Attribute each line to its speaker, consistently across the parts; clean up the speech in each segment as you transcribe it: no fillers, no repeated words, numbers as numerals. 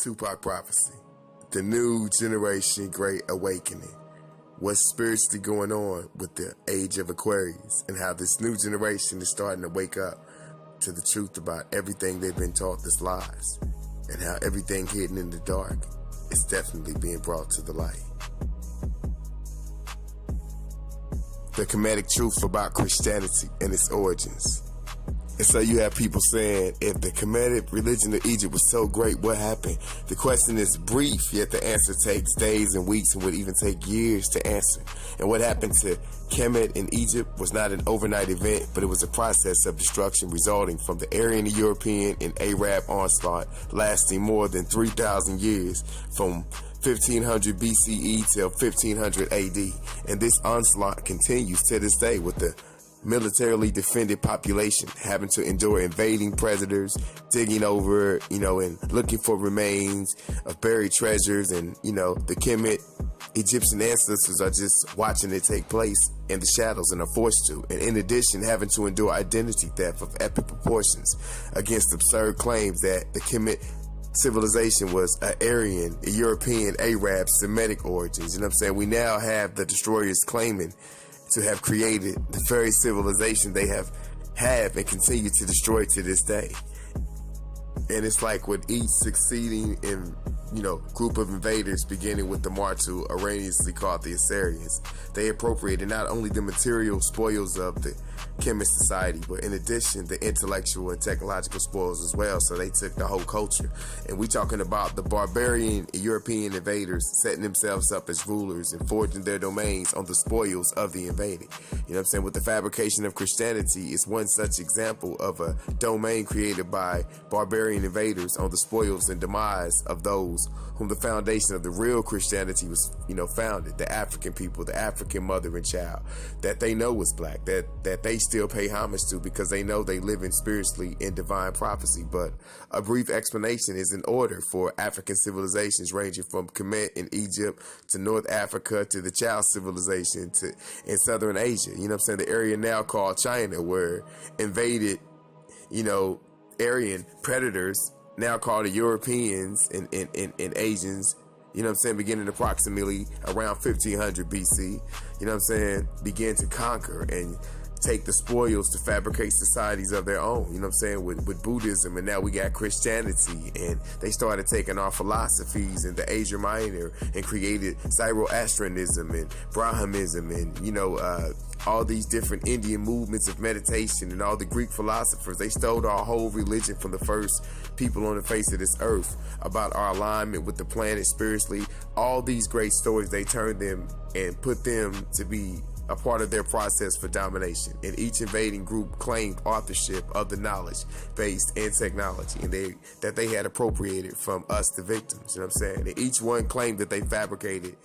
Speaker 1: Tupac prophecy, the new generation great awakening. What's spiritually going on with the age of Aquarius and how this new generation is starting to wake up to the truth about everything they've been taught as lies, and how everything hidden in the dark is definitely being brought to the light. The Kemetic truth about Christianity and its origins. And so you have people saying, if the Kemetic religion of Egypt was so great, what happened? The question is brief, yet the answer takes days and weeks and would even take years to answer. And what happened to Kemet in Egypt was not an overnight event, but it was a process of destruction resulting from the Aryan, European, and Arab onslaught lasting more than 3,000 years, from 1500 BCE till 1500 AD. And this onslaught continues to this day, with the militarily defended population having to endure invading predators, digging over, and looking for remains of buried treasures. And, the Kemet Egyptian ancestors are just watching it take place in the shadows and are forced to. And in addition, having to endure identity theft of epic proportions against absurd claims that the Kemet civilization was an Aryan, a European, Arab, Semitic origins. You know what I'm saying? We now have the destroyers claiming to have created the very civilization they have and continue to destroy to this day. And it's like with each succeeding group of invaders, beginning with the Martu, erroneously called the Assyrians, they appropriated not only the material spoils of the Kemet society, but in addition, the intellectual and technological spoils as well. So they took the whole culture. And we talking about the barbarian European invaders setting themselves up as rulers and forging their domains on the spoils of the invaded. You know what I'm saying? With the fabrication of Christianity is one such example of a domain created by barbarian invaders on the spoils and demise of those whom the foundation of the real Christianity was, founded, the African people, the African mother and child, that they know is black, that they still pay homage to because they know they live in spiritually in divine prophecy. But a brief explanation is in order for African civilizations ranging from Kemet in Egypt to North Africa to the Chow civilization to in Southern Asia. You know what I'm saying? The area now called China, where invaded, Aryan predators, now called the Europeans and Asians, beginning approximately around 1500 BC, began to conquer and take the spoils to fabricate societies of their own, with Buddhism. And now we got Christianity, and they started taking our philosophies in the Asia Minor and created Zoroastrianism and Brahmanism and, all these different Indian movements of meditation and all the Greek philosophers. They stole our whole religion from the first people on the face of this earth about our alignment with the planet spiritually. All these great stories, they turned them and put them to be a part of their process for domination. And each invading group claimed authorship of the knowledge based and technology, and that they had appropriated from us, the victims. You know what I'm saying? And each one claimed that they fabricated,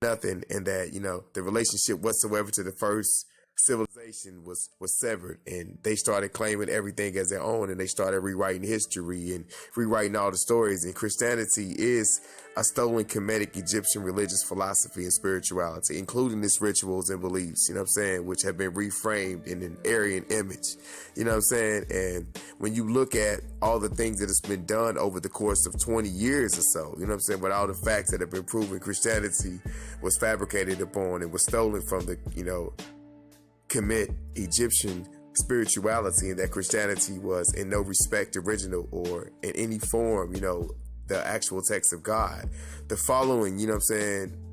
Speaker 1: nothing, and that, the relationship whatsoever to the first civilization was severed, and they started claiming everything as their own, and they started rewriting history and rewriting all the stories. And Christianity is a stolen Kemetic Egyptian religious philosophy and spirituality, including its rituals and beliefs, which have been reframed in an Aryan image, and when you look at all the things that has been done over the course of 20 years or so, with all the facts that have been proven, Christianity was fabricated upon and was stolen from the, Kemet Egyptian spirituality, and that Christianity was in no respect original or in any form, the actual text of God. The following,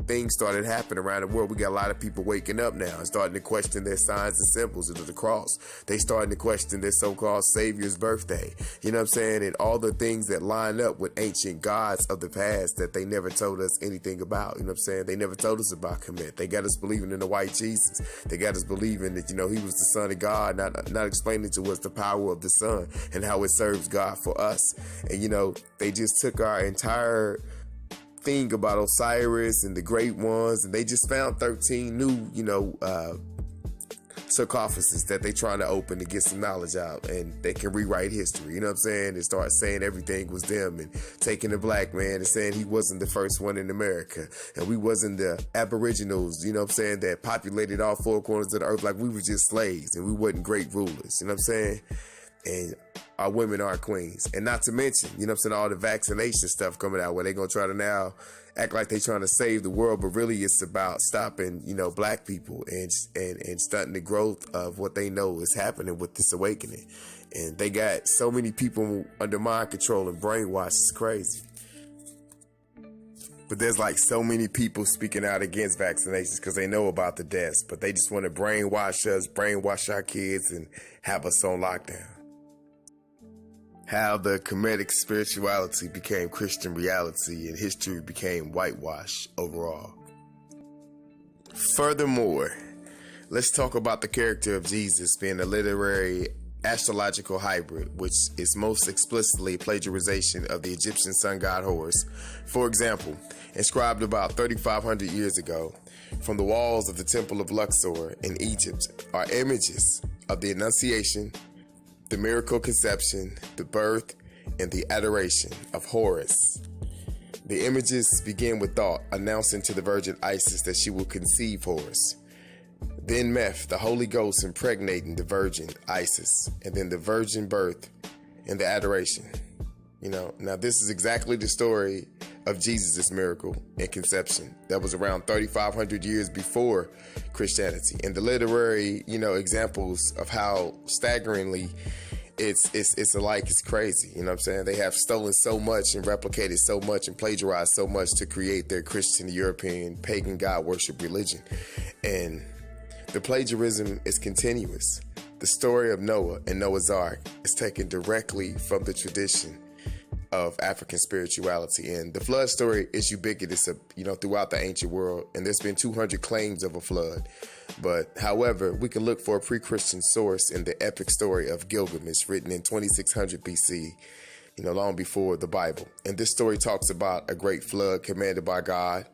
Speaker 1: things started happening around the world. We got a lot of people waking up now and starting to question their signs and symbols of the cross. They starting to question their so-called Savior's birthday. And all the things that line up with ancient gods of the past that they never told us anything about. They never told us about Kemet. They got us believing in the white Jesus. They got us believing that, he was the Son of God, not explaining to us the power of the sun and how it serves God for us. And, they just took our entire thing about Osiris and the great ones, and they just found 13 new, sarcophagus that they trying to open to get some knowledge out, and they can rewrite history, and start saying everything was them, and taking the black man and saying he wasn't the first one in America, and we wasn't the aboriginals, that populated all four corners of the earth, like we were just slaves, and we wasn't great rulers, and our women aren't queens. And not to mention, you know what I'm saying, all the vaccination stuff coming out where they're going to try to now act like they're trying to save the world, but really it's about stopping, you know, black people and stunting the growth of what they know is happening with this awakening. And they got so many people under mind control and brainwashed. It's crazy. But there's like so many people speaking out against vaccinations because they know about the deaths, but they just want to brainwash us, brainwash our kids, and have us on lockdown. How the Kemetic spirituality became Christian reality and history became whitewash overall. Furthermore, let's talk about the character of Jesus being a literary astrological hybrid, which is most explicitly plagiarization of the Egyptian sun god Horus. For example, inscribed about 3,500 years ago from the walls of the Temple of Luxor in Egypt are images of the Annunciation, the miracle conception, the birth, and the adoration of Horus. The images begin with thought announcing to the Virgin Isis that she will conceive Horus. Then Meph, the Holy Ghost, impregnating the Virgin Isis, and then the virgin birth and the adoration. You know, now this is exactly the story of Jesus' miracle and conception that was around 3,500 years before Christianity. And the literary, you know, examples of how staggeringly it's alike is crazy. You know what I'm saying? They have stolen so much and replicated so much and plagiarized so much to create their Christian, European, pagan God worship religion. And the plagiarism is continuous. The story of Noah and Noah's Ark is taken directly from the tradition of African spirituality. And the flood story is ubiquitous, you know, throughout the ancient world. And there's been 200 claims of a flood. But however, we can look for a pre-Christian source in the epic story of Gilgamesh, written in 2600 BC, you know, long before the Bible. And this story talks about a great flood commanded by God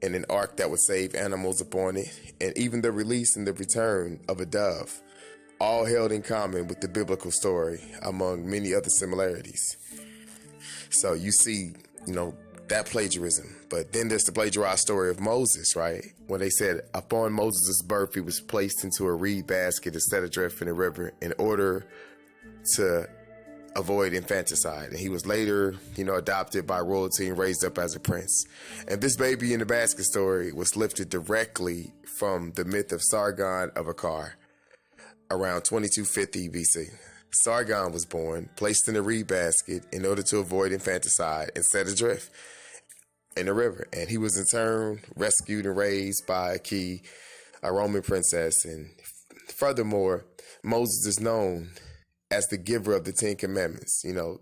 Speaker 1: and an ark that would save animals upon it, and even the release and the return of a dove, all held in common with the biblical story, among many other similarities. So you see, you know, that plagiarism. But then there's the plagiarized story of Moses, right? When they said, upon Moses' birth, he was placed into a reed basket instead of drifting in the river in order to avoid infanticide. And he was later, you know, adopted by royalty and raised up as a prince. And this baby in the basket story was lifted directly from the myth of Sargon of Akkad around 2250 BC. Sargon was born, placed in a reed basket in order to avoid infanticide and set adrift in the river. And he was in turn rescued and raised by a Roman princess. And furthermore, Moses is known as the giver of the Ten Commandments, you know,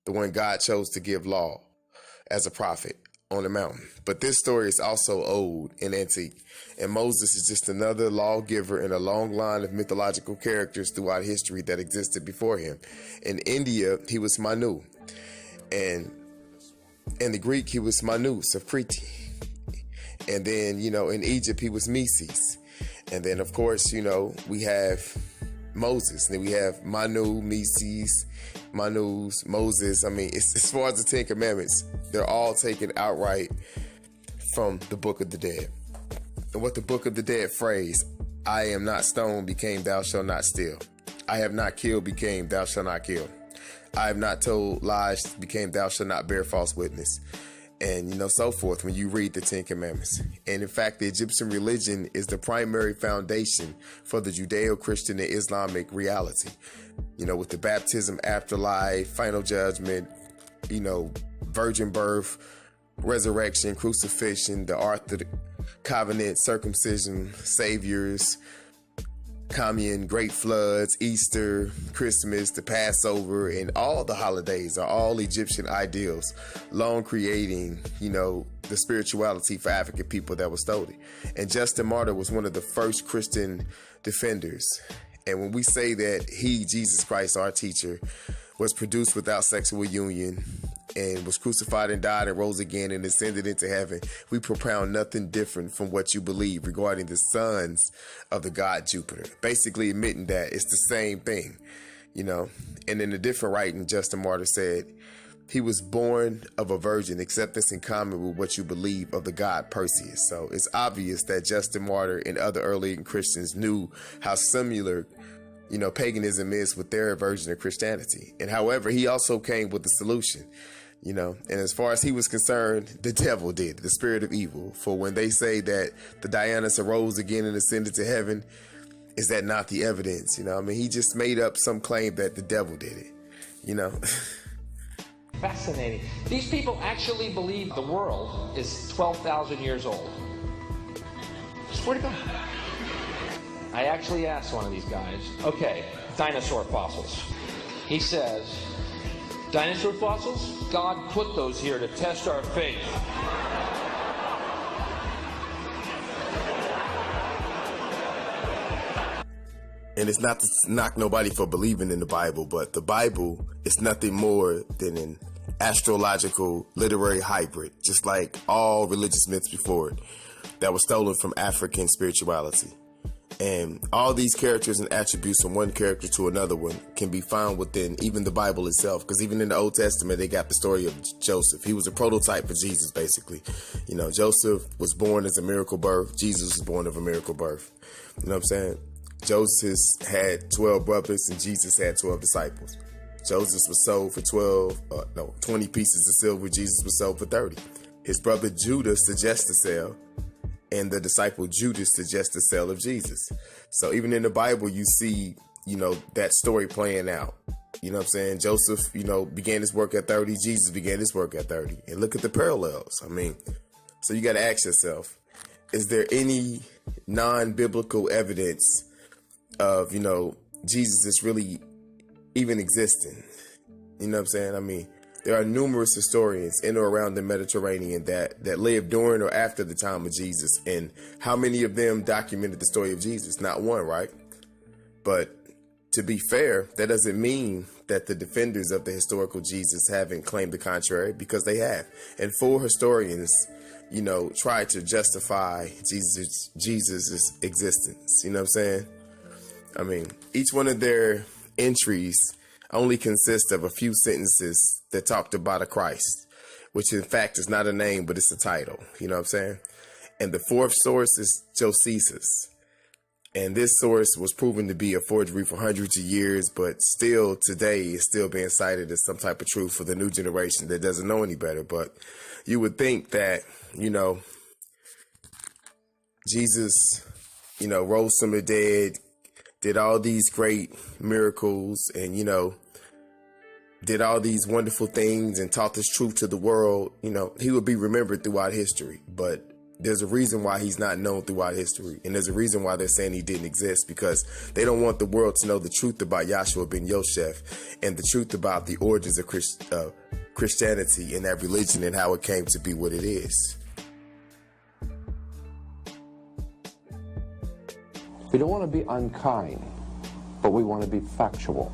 Speaker 1: the one God chose to give law as a prophet on the mountain. But this story is also old and antique, and Moses is just another lawgiver in a long line of mythological characters throughout history that existed before him. In India, he was Manu, and in the Greek, he was Manus of Crete. And then, you know, in Egypt, he was Meses. And then, of course, you know, we have Moses. And then we have Manu, Meses, Manus, Moses. I mean, as far as the Ten Commandments, they're all taken outright from the Book of the Dead. And what the Book of the Dead phrase, I am not stoned, became thou shalt not steal. I have not killed, became thou shalt not kill. I have not told lies, became thou shalt not bear false witness. And, you know, so forth when you read the Ten Commandments. And in fact, the Egyptian religion is the primary foundation for the Judeo-Christian and Islamic reality. You know, with the baptism, afterlife, final judgment, you know, virgin birth, resurrection, crucifixion, the Ark of the Covenant, circumcision, saviors, commune, great floods, Easter, Christmas, the Passover, and all the holidays are all Egyptian ideals, long creating, you know, the spirituality for African people that was stolen. And Justin Martyr was one of the first Christian defenders. And when we say that he, Jesus Christ, our teacher, was produced without sexual union and was crucified and died and rose again and ascended into heaven, we propound nothing different from what you believe regarding the sons of the god Jupiter, basically admitting that it's the same thing, you know. And in a different writing, Justin Martyr said, he was born of a virgin, except that's in common with what you believe of the god Perseus. So it's obvious that Justin Martyr and other early Christians knew how similar paganism is with their version of Christianity. And however, he also came with a solution, and as far as he was concerned, the devil did, the spirit of evil. For when they say that the Dionysus arose again and ascended to heaven, is that not the evidence? He just made up some claim that the devil did it,
Speaker 2: Fascinating. These people actually believe the world is 12,000 years old. Swear to God. I actually asked one of these guys, okay, dinosaur fossils. He says, dinosaur fossils? God put those here to test our faith.
Speaker 1: And it's not to knock nobody for believing in the Bible, but the Bible is nothing more than an astrological literary hybrid, just like all religious myths before it, that was stolen from African spirituality. And all these characters and attributes from one character to another one can be found within even the Bible itself. Because even in the Old Testament, they got the story of Joseph. He was a prototype for Jesus, basically. Joseph was born as a miracle birth. Jesus was born of a miracle birth. You know what I'm saying? Joseph had 12 brothers and Jesus had 12 disciples. Joseph was sold for 20 pieces of silver. Jesus was sold for 30. His brother Judah suggests the sale, and the disciple Judas suggests the sale of Jesus. So even in the Bible, you see, that story playing out. You know what I'm saying? Joseph, began his work at 30. Jesus began his work at 30. And look at the parallels. So you got to ask yourself, is there any non-biblical evidence of, Jesus is really even existing? You know what I'm saying? There are numerous historians in or around the Mediterranean that lived during or after the time of Jesus. And how many of them documented the story of Jesus? Not one, right? But to be fair, that doesn't mean that the defenders of the historical Jesus haven't claimed the contrary, because they have. And 4 historians, tried to justify Jesus's existence. You know what I'm saying? Each one of their entries only consists of a few sentences that talked about a Christ, which in fact is not a name, but it's a title. You know what I'm saying? And the 4th source is Josephus. And this source was proven to be a forgery for hundreds of years, but still today is still being cited as some type of truth for the new generation that doesn't know any better. But you would think that, Jesus, rose from the dead, did all these great miracles and, did all these wonderful things and taught this truth to the world, he would be remembered throughout history. But there's a reason why he's not known throughout history. And there's a reason why they're saying he didn't exist, because they don't want the world to know the truth about Yahshua ben Yosef and the truth about the origins of Christianity and that religion and how it came to be what it is.
Speaker 3: We don't want to be unkind, but we want to be factual.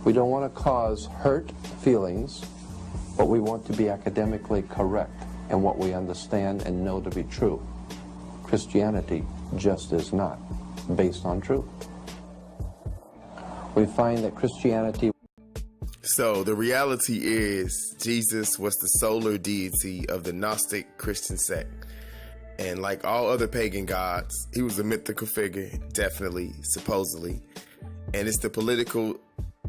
Speaker 3: We don't want to cause hurt feelings, but we want to be academically correct in what we understand and know to be true. Christianity just is not based on truth. We find that Christianity...
Speaker 1: So the reality is Jesus was the solar deity of the Gnostic Christian sect. And like all other pagan gods, he was a mythical figure, definitely, supposedly. And it's the political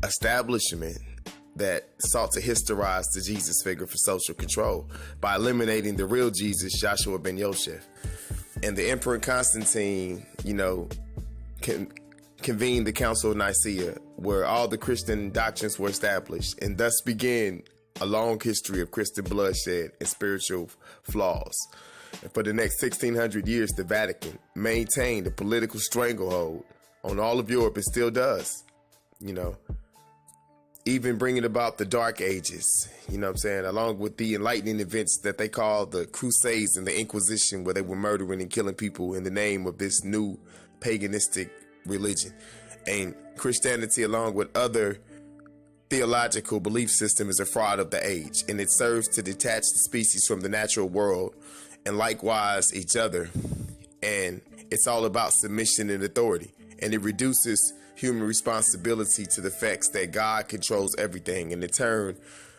Speaker 1: establishment that sought to historize the Jesus figure for social control by eliminating the real Jesus, Joshua ben Yosef. And the Emperor Constantine, convened the Council of Nicaea, where all the Christian doctrines were established, and thus began a long history of Christian bloodshed and spiritual flaws. And for the next 1600 years, the Vatican maintained a political stranglehold on all of Europe, and still does, even bringing about the Dark Ages, along with the enlightening events that they call the Crusades and the Inquisition, where they were murdering and killing people in the name of this new paganistic religion. And Christianity, along with other theological belief system, is a fraud of the age, and it serves to detach the species from the natural world and likewise each other. And it's all about submission and authority, and it reduces human responsibility to the facts that God controls everything, and in turn,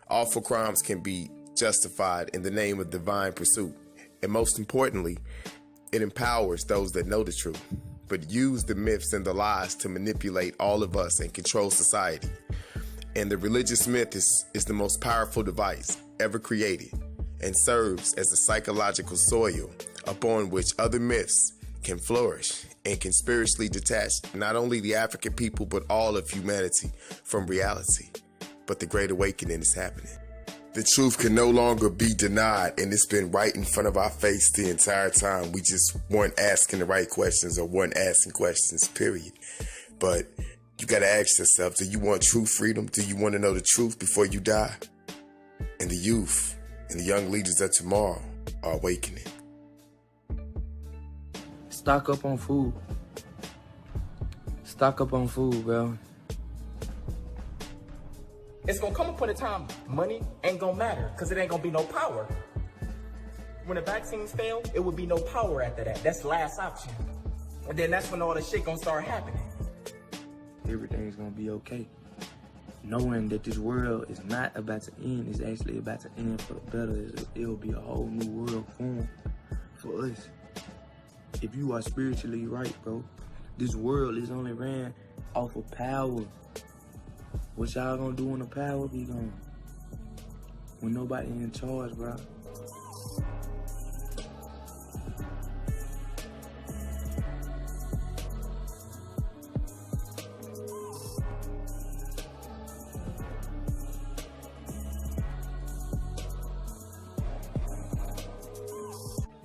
Speaker 1: awful crimes can be justified in the name of divine pursuit. And most importantly, it empowers those that know the truth. but use the myths and the lies to manipulate all of us and control society. And the religious myth is the most powerful device ever created and serves as a psychological soil upon which other myths can flourish and can spiritually detach not only the African people but all of humanity from reality. But the Great Awakening is happening. The truth can no longer be denied, and it's been right in front of our face the entire time. We just weren't asking the right questions or weren't asking questions, period. But you gotta ask yourself, do you want true freedom? Do you want to know the truth before you die? And the youth and the young leaders of tomorrow are awakening.
Speaker 4: Stock up on food. Stock up on food, bro.
Speaker 5: It's gonna come upon a time money ain't gonna matter, because it ain't gonna be no power. When the vaccines fail, it will be no power after that. That's the last option. And then that's when all the shit gonna start happening.
Speaker 4: Everything's gonna be okay. Knowing that this world is not about to end, it's actually about to end for the better. It'll be a whole new world form for us. If you are spiritually right, bro, this world is only ran off of power. What y'all gonna do when the power be gone? When nobody in charge, bro.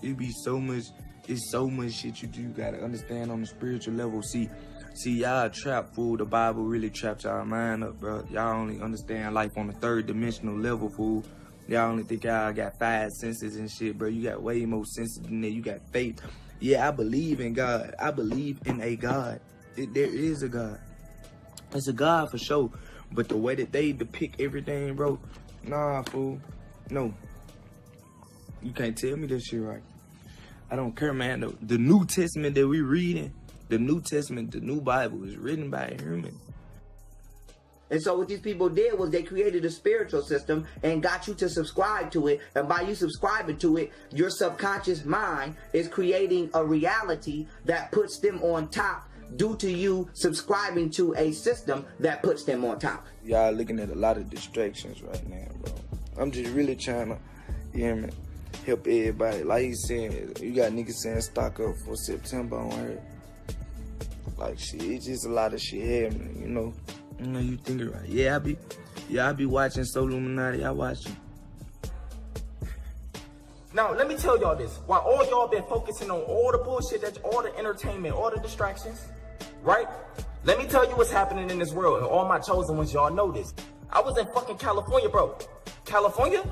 Speaker 4: It be so much, it's so much shit you do gotta understand on the spiritual level. See, y'all trap fool. The Bible really traps y'all mind up, bro. Y'all only understand life on the third dimensional level, fool. Y'all only think y'all got 5 senses and shit, bro. You got way more senses than that. You got faith. Yeah, I believe in God. I believe in a God. There is a God. It's a God for sure. But the way that they depict everything, bro, nah, fool. No. You can't tell me this shit right. I don't care, man. The New Testament that we reading, the New Testament, the new Bible is written by a human.
Speaker 6: And so what these people did was they created a spiritual system and got you to subscribe to it. And by you subscribing to it, your subconscious mind is creating a reality that puts them on top due to you subscribing to a system that puts them on top.
Speaker 4: Y'all looking at a lot of distractions right now, bro. I'm just really trying to, help everybody. Like you said, you got niggas saying stock up for September on her. Like shit, it's just a lot of shit happening, you know. You think it right. Yeah, I be watching So Illuminati. I watch you.
Speaker 5: Now, let me tell y'all this. While all y'all been focusing on all the bullshit, all the entertainment, all the distractions, right? Let me tell you what's happening in this world, and all my chosen ones, y'all know this. I was in fucking California, bro. California?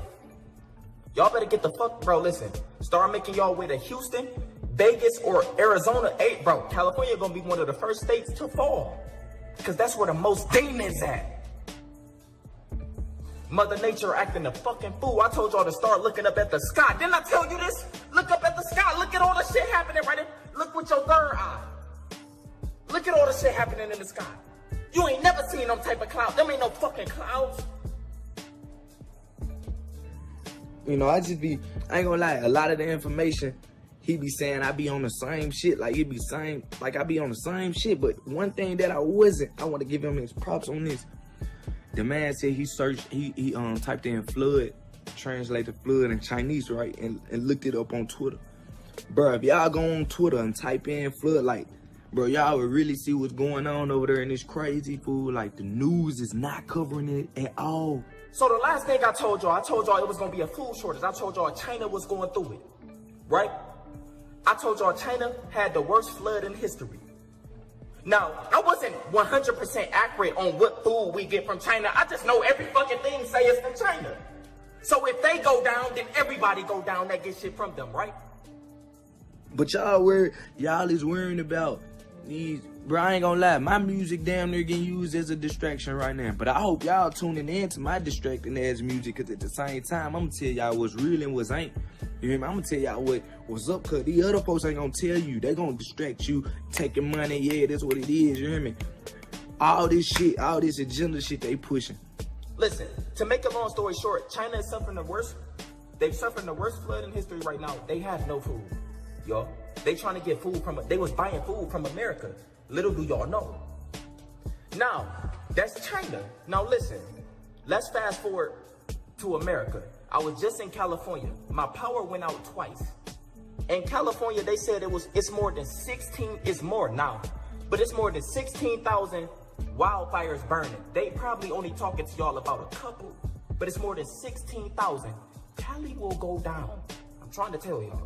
Speaker 5: Y'all better get the fuck, bro, listen. Start making y'all way to Houston, Vegas, or Arizona. Hey, bro, California gonna be one of the first states to fall. Because that's where the most demons at. Mother Nature acting a fucking fool. I told y'all to start looking up at the sky. Didn't I tell you this? Look up at the sky. Look at all the shit happening right there. Look with your third eye. Look at all the shit happening in the sky. You ain't never seen them type of clouds. Them ain't no fucking clouds.
Speaker 4: You know, I ain't gonna lie, a lot of the information, he be saying I be on the same shit, like I be on the same shit, but one thing that I want to give him his props on this. The man said he typed in flood, translated flood in Chinese, right, and looked it up on Twitter. Bro, if y'all go on Twitter and type in flood, like, bro, y'all would really see what's going on over there in this crazy fool. Like, the news is not covering it at all.
Speaker 5: So the last thing I told y'all it was gonna be a food shortage. I told y'all China was going through it, right? I told y'all China had the worst flood in history. Now, I wasn't 100% accurate on what food we get from China. I just know every fucking thing say it's from China. So if they go down, then everybody go down that gets shit from them, right?
Speaker 4: But y'all is worrying about these. Bro, I ain't gonna lie, my music damn near getting used as a distraction right now. But I hope y'all tuning in to my distracting ass music, because at the same time, I'm gonna tell y'all what's real and what's ain't. You hear me? I'm gonna tell y'all what's up, because these other folks ain't gonna tell you. They gonna distract you, taking money, yeah, that's what it is, you hear me? All this shit, all this agenda shit they pushing.
Speaker 5: Listen, to make a long story short, China is suffering the worst. They've suffered the worst flood in history right now. They have no food, y'all. They trying to get food they was buying food from America. Little do y'all know. Now, that's China. Now listen, let's fast forward to America. I was just in California. My power went out twice. In California, they said it's more than 16, it's more now, but it's more than 16,000 wildfires burning. They probably only talking to y'all about a couple, but it's more than 16,000. Cali will go down. I'm trying to tell y'all.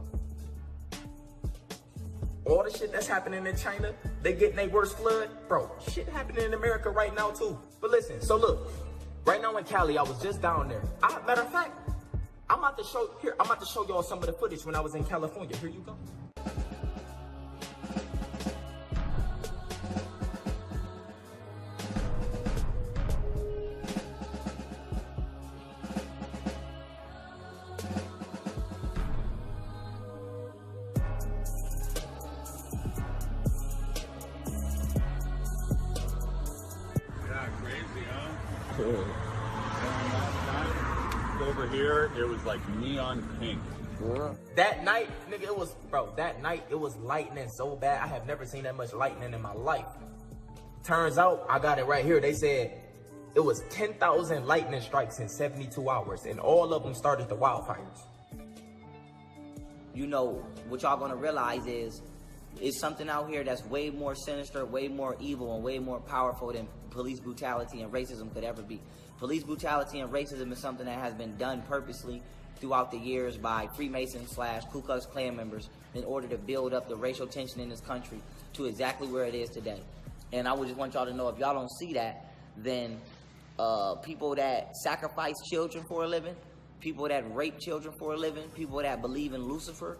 Speaker 5: All the shit that's happening in China, they getting their worst flood. Bro, shit happening in America right now too. But listen, so look, right now in Cali, I was just down there. Matter of fact, I'm about to show y'all some of the footage when I was in California. Here you go.
Speaker 7: Over here, it was like neon pink.
Speaker 5: That night, nigga, that night it was lightning so bad. I have never seen that much lightning in my life. Turns out, I got it right here. They said it was 10,000 lightning strikes in 72 hours, and all of them started the wildfires.
Speaker 6: You know, what y'all gonna realize is something out here that's way more sinister, way more evil, and way more powerful than police brutality and racism could ever be. Police brutality and racism is something that has been done purposely throughout the years by Freemasons / Ku Klux Klan members in order to build up the racial tension in this country to exactly where it is today. And I would just want y'all to know, if y'all don't see that, then people that sacrifice children for a living, people that rape children for a living, people that believe in Lucifer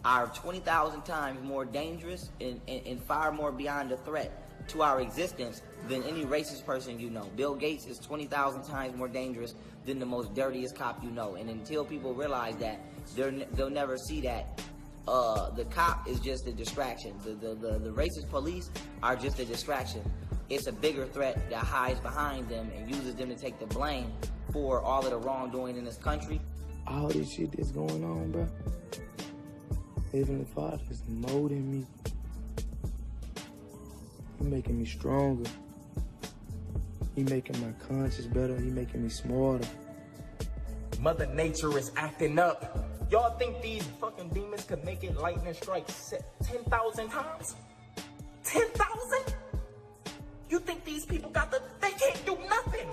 Speaker 6: are 20,000 times more dangerous and far more beyond a threat to our existence than any racist person you know. Bill Gates is 20,000 times more dangerous than the most dirtiest cop you know. And until people realize that, they'll never see that the cop is just a distraction. The racist police are just a distraction. It's a bigger threat that hides behind them and uses them to take the blame for all of the wrongdoing in this country.
Speaker 4: All this shit that's going on, bro. Heavenly Father is molding me. He making me stronger. He making my conscience better. He making me smarter.
Speaker 5: Mother Nature is acting up. Y'all think these fucking demons could make it lightning strike 10,000 times? 10,000? You think these people they can't do nothing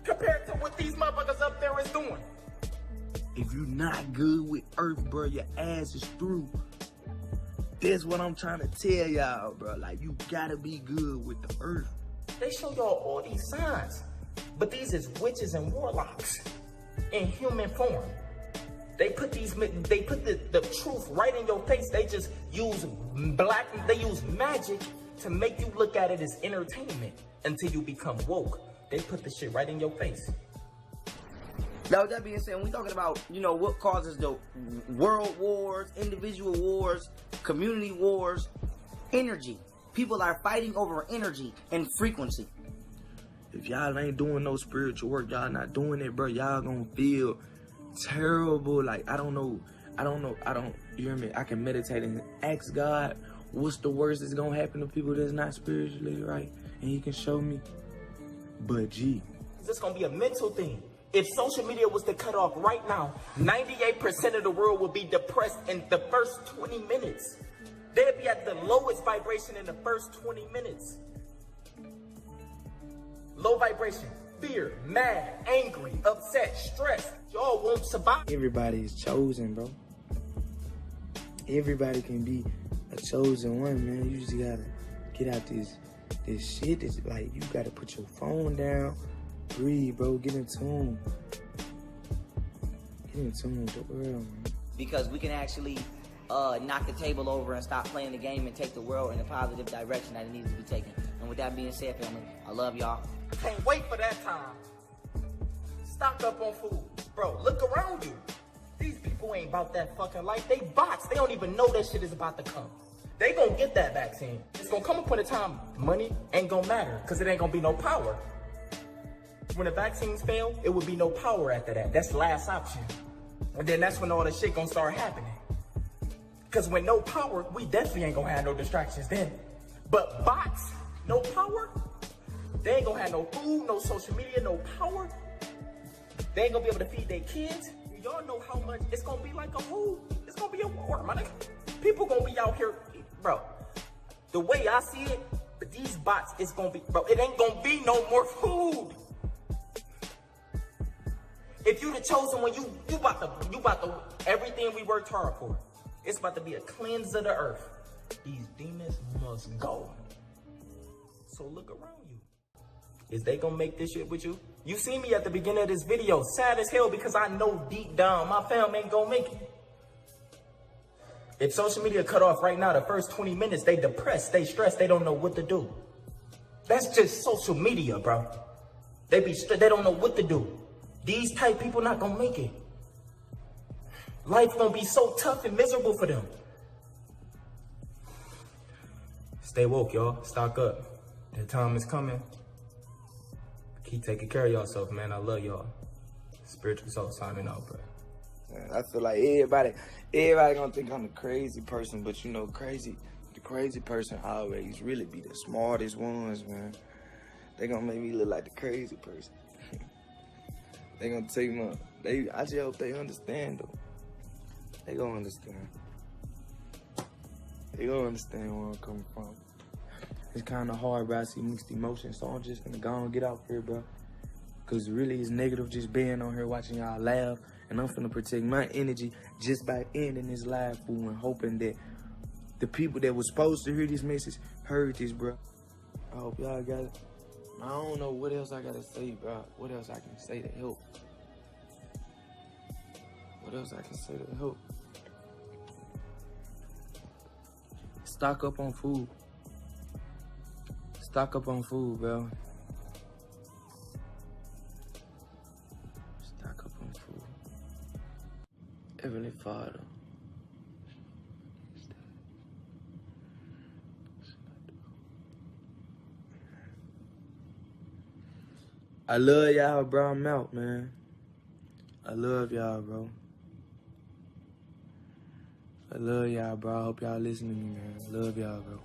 Speaker 5: compared to what these motherfuckers up there is doing?
Speaker 4: If you're not good with Earth, bro, your ass is through. That's what I'm trying to tell y'all, bro. Like, you gotta be good with the Earth.
Speaker 5: They show y'all all these signs, but these is witches and warlocks in human form. They put the truth right in your face. They just use magic to make you look at it as entertainment until you become woke. They put the shit right in your face.
Speaker 6: Now, with that being said, when we're talking about, what causes the world wars, individual wars, community wars, energy. People are fighting over energy and frequency.
Speaker 4: If y'all ain't doing no spiritual work, y'all not doing it, bro, y'all gonna feel terrible. Like, I don't know, you hear me? I can meditate and ask God, what's the worst that's gonna happen to people that's not spiritually right? And he can show me. But gee.
Speaker 5: It's gonna be a mental thing. If social media was to cut off right now, 98% of the world would be depressed in the first 20 minutes. They'd be at the lowest vibration in the first 20 minutes. Low vibration, fear, mad, angry, upset, stressed. Y'all won't survive.
Speaker 4: Everybody is chosen, bro. Everybody can be a chosen one, man. You just gotta get out this shit. It's like, you gotta put your phone down. Breathe, bro. Get in tune. Get in tune with the world, man.
Speaker 6: Because we can actually knock the table over and stop playing the game and take the world in a positive direction that it needs to be taken. And with that being said, family, I love y'all.
Speaker 5: Can't wait for that time. Stock up on food. Bro, look around you. These people ain't about that fucking life. They bots. They don't even know that shit is about to come. They gonna get that vaccine. It's gonna come upon a time money ain't gonna matter because it ain't gonna be no power. When the vaccines fail, it would be no power after that. That's the last option. And then that's when all the shit gonna start happening. Because with no power, we definitely ain't gonna have no distractions then. But bots, no power, they ain't gonna have no food, no social media, no power. They ain't gonna be able to feed their kids. Y'all know how much it's gonna be like it's gonna be a war, man. People gonna be out here, bro. The way I see it, these bots, it's gonna be, bro, it ain't gonna be no more food. If you the chosen one, you about to, everything we worked hard for. It's about to be a cleanse of the earth. These demons must go. So look around you. Is they gonna make this shit with you? You see me at the beginning of this video, sad as hell because I know deep down my family ain't gonna make it. If social media cut off right now, the first 20 minutes, they depressed, they stressed, they don't know what to do. That's just social media, bro. They don't know what to do. These type people not gonna make it. Life gonna be so tough and miserable for them. Stay woke, y'all. Stock up. The time is coming. Keep taking care of yourself, man. I love y'all. Spiritual Soul signing out, bro.
Speaker 4: I feel like everybody gonna think I'm the crazy person, but you know, the crazy person always really be the smartest ones, man. They gonna make me look like the crazy person. They gonna take I just hope they understand, though. They gonna understand. They gonna understand where I'm coming from. It's kind of hard, bro. I see mixed emotions, so I'm just gonna go and get out here, bro. Cause really it's negative just being on here watching y'all laugh, and I'm finna protect my energy just by ending this live, fool, and hoping that the people that was supposed to hear this message heard this, bro. I hope y'all got it. I don't know what else I gotta say, bro. What else I can say to help? What else I can say to help? Stock up on food. Stock up on food, bro. Stock up on food. Heavenly Father. I love y'all, bro. I'm out, man. I love y'all, bro. I love y'all, bro. I hope y'all listen to me, man. I love y'all, bro.